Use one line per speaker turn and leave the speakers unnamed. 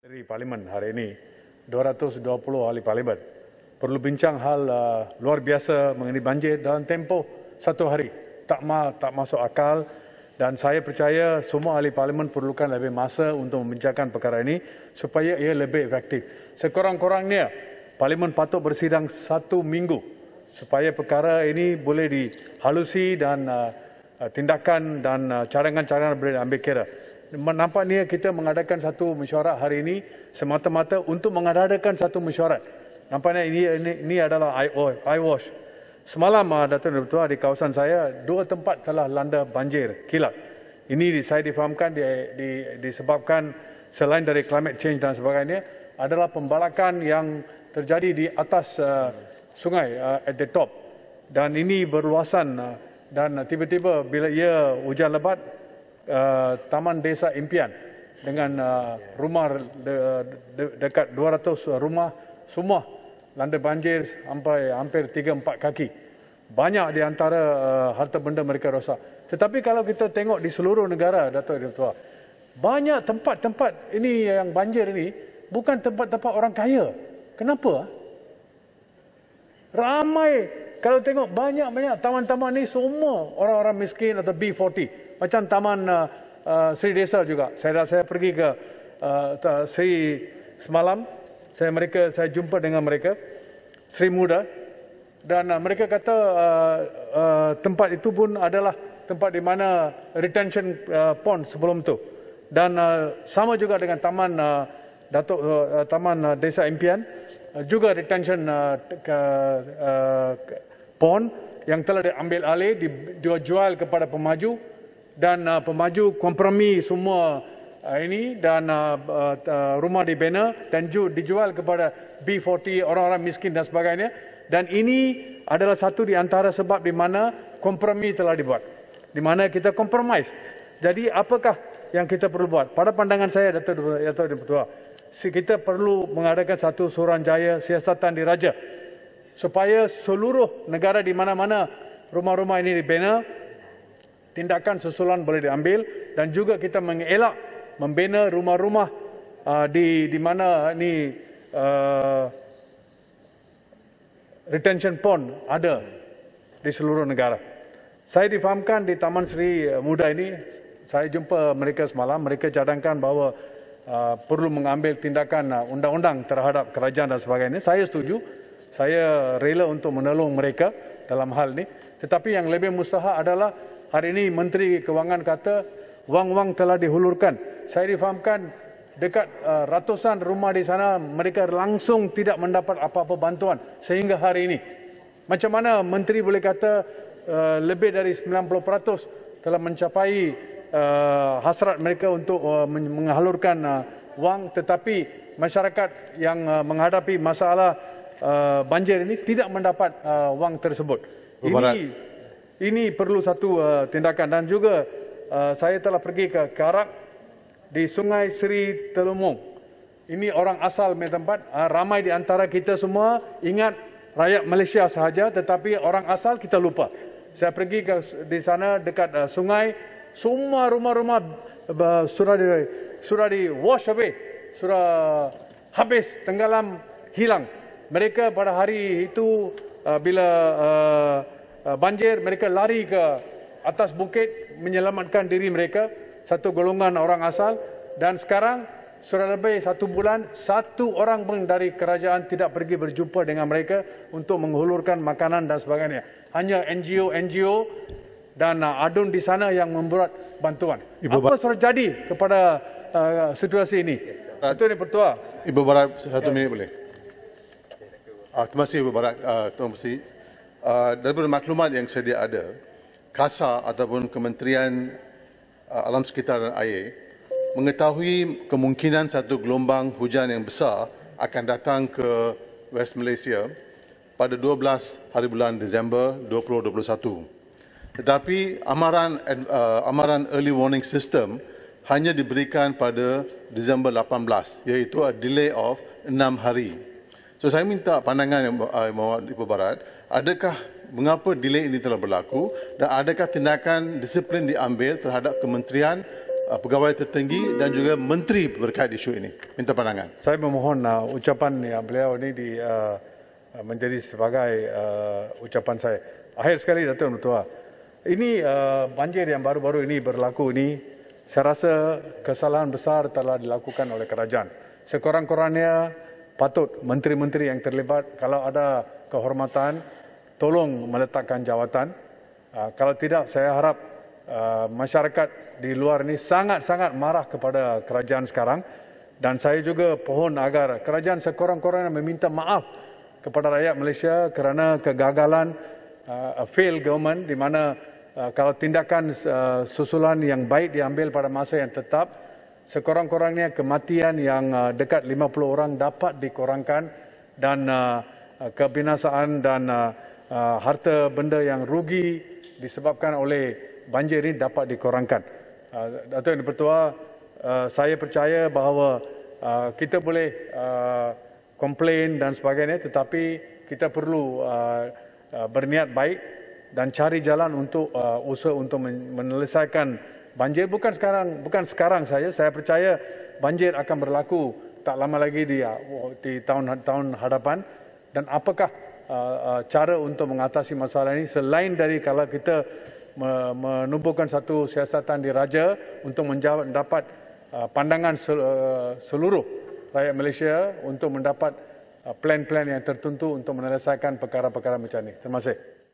Dari Parlimen hari ini, 220 ahli Parlimen perlu bincang hal luar biasa mengenai banjir dalam tempoh satu hari. Tak masuk akal dan saya percaya semua ahli Parlimen perlukan lebih masa untuk membincangkan perkara ini supaya ia lebih efektif. Sekurang-kurangnya, Parlimen patut bersidang 1 minggu supaya perkara ini boleh dihalusi dan tindakan dan cadangan-cadangan boleh ambil kira. Nampaknya kita mengadakan satu mesyuarat hari ini semata-mata untuk mengadakan satu mesyuarat. Nampaknya ini adalah eyewash. Semalam, Datuk Ketua, di kawasan saya, 2 tempat telah landa banjir kilat. Ini saya difahamkan disebabkan selain dari climate change dan sebagainya, adalah pembalakan yang terjadi di atas sungai at the top. Dan ini berluasan dan tiba-tiba bila ia hujan lebat, Taman Desa Impian dengan rumah dekat 200 rumah semua landa banjir sampai hampir 3-4 kaki. Banyak di antara harta benda mereka rosak. Tetapi kalau kita tengok di seluruh negara, Datuk Ketua, banyak tempat-tempat ini yang banjir ini bukan tempat-tempat orang kaya. Kenapa? Ramai. Kalau tengok banyak-banyak taman-taman ni semua orang-orang miskin atau B40. Macam Taman Sri Desa juga. Saya pergi ke Sri semalam. Saya jumpa dengan mereka, Sri Muda. Dan mereka kata tempat itu pun adalah tempat di mana retention pond sebelum itu. Dan sama juga dengan Taman Taman Desa Impian, juga retention pond yang telah diambil alih, dijual kepada pemaju. Dan pemaju kompromi semua ini dan rumah dibina dan dijual kepada B40, orang-orang miskin dan sebagainya. Dan ini adalah satu di antara sebab di mana kompromi telah dibuat. Di mana kita kompromis. Jadi apakah yang kita perlu buat? Pada pandangan saya, Datuk Ketua, kita perlu mengadakan satu suruhanjaya siasatan diraja supaya seluruh negara di mana-mana rumah-rumah ini dibina, tindakan susulan boleh diambil dan juga kita mengelak membina rumah-rumah di mana ini retention pond ada di seluruh negara. Saya difahamkan di Taman Sri Muda ini, saya jumpa mereka semalam, mereka cadangkan bahawa perlu mengambil tindakan undang-undang terhadap kerajaan dan sebagainya. Saya setuju, saya rela untuk menolong mereka dalam hal ini. Tetapi yang lebih mustahak adalah hari ini Menteri Kewangan kata wang-wang telah dihulurkan. Saya difahamkan dekat ratusan rumah di sana mereka langsung tidak mendapat apa-apa bantuan sehingga hari ini. Macam mana Menteri boleh kata lebih dari 90% telah mencapai hasrat mereka untuk menghalurkan wang, tetapi masyarakat yang menghadapi masalah banjir ini tidak mendapat wang tersebut. Ini perlu satu tindakan. Dan juga saya telah pergi ke Karak di Sungai Sri Telumong. Ini orang asal punya tempat. Ramai di antara kita semua ingat rakyat Malaysia sahaja, tetapi orang asal kita lupa. Saya pergi di sana dekat sungai, semua rumah-rumah sudah di wash away, sudah habis, tenggelam, hilang. Mereka pada hari itu bila banjir, mereka lari ke atas bukit menyelamatkan diri mereka, satu golongan orang asal. Dan sekarang sudah lebih 1 bulan, 1 orang pun dari kerajaan tidak pergi berjumpa dengan mereka untuk menghulurkan makanan dan sebagainya. Hanya NGO dan adun di sana yang membuat bantuan. Apa sudah jadi kepada situasi ini? Itu ini Pertua.
Ibu Barat, 1 minit boleh? Terima kasih Ibu Barat. Terima kasih. Daripada maklumat yang sedia ada, KASA ataupun Kementerian Alam Sekitar dan Air mengetahui kemungkinan satu gelombang hujan yang besar akan datang ke West Malaysia pada 12 hari bulan Disember 2021. Tetapi amaran early warning system hanya diberikan pada Disember 18, iaitu a delay of 6 hari. So saya minta pandangan Ibu Barat, adakah mengapa delay ini telah berlaku dan adakah tindakan disiplin diambil terhadap kementerian pegawai tertinggi dan juga menteri berkait isu ini. Minta pandangan.
Saya memohon ucapan yang beliau ini menjadi sebagai ucapan saya. Akhir sekali, Datuk Ketua. Ini banjir yang baru-baru ini berlaku ini, saya rasa kesalahan besar telah dilakukan oleh kerajaan. Sekurang-kurangnya patut menteri-menteri yang terlibat, kalau ada kehormatan, tolong meletakkan jawatan. Kalau tidak, saya harap masyarakat di luar ini sangat-sangat marah kepada kerajaan sekarang. Dan saya juga pohon agar kerajaan sekurang-kurangnya meminta maaf kepada rakyat Malaysia kerana kegagalan failed government, di mana kalau tindakan susulan yang baik diambil pada masa yang tetap, sekurang-kurangnya kematian yang dekat 50 orang dapat dikurangkan dan kebinasaan dan harta benda yang rugi disebabkan oleh banjir ini dapat dikurangkan. Datuk Yang Dipertua, saya percaya bahawa kita boleh komplain dan sebagainya, tetapi kita perlu berniat baik dan cari jalan untuk usaha untuk menyelesaikan banjir. Bukan sekarang saja. Saya percaya banjir akan berlaku tak lama lagi di tahun hadapan. Dan apakah cara untuk mengatasi masalah ini selain dari kalau kita menubuhkan satu siasatan diraja untuk mendapat pandangan seluruh rakyat Malaysia untuk mendapat plan-plan yang tertentu untuk menyelesaikan perkara-perkara macam ini. Terima kasih.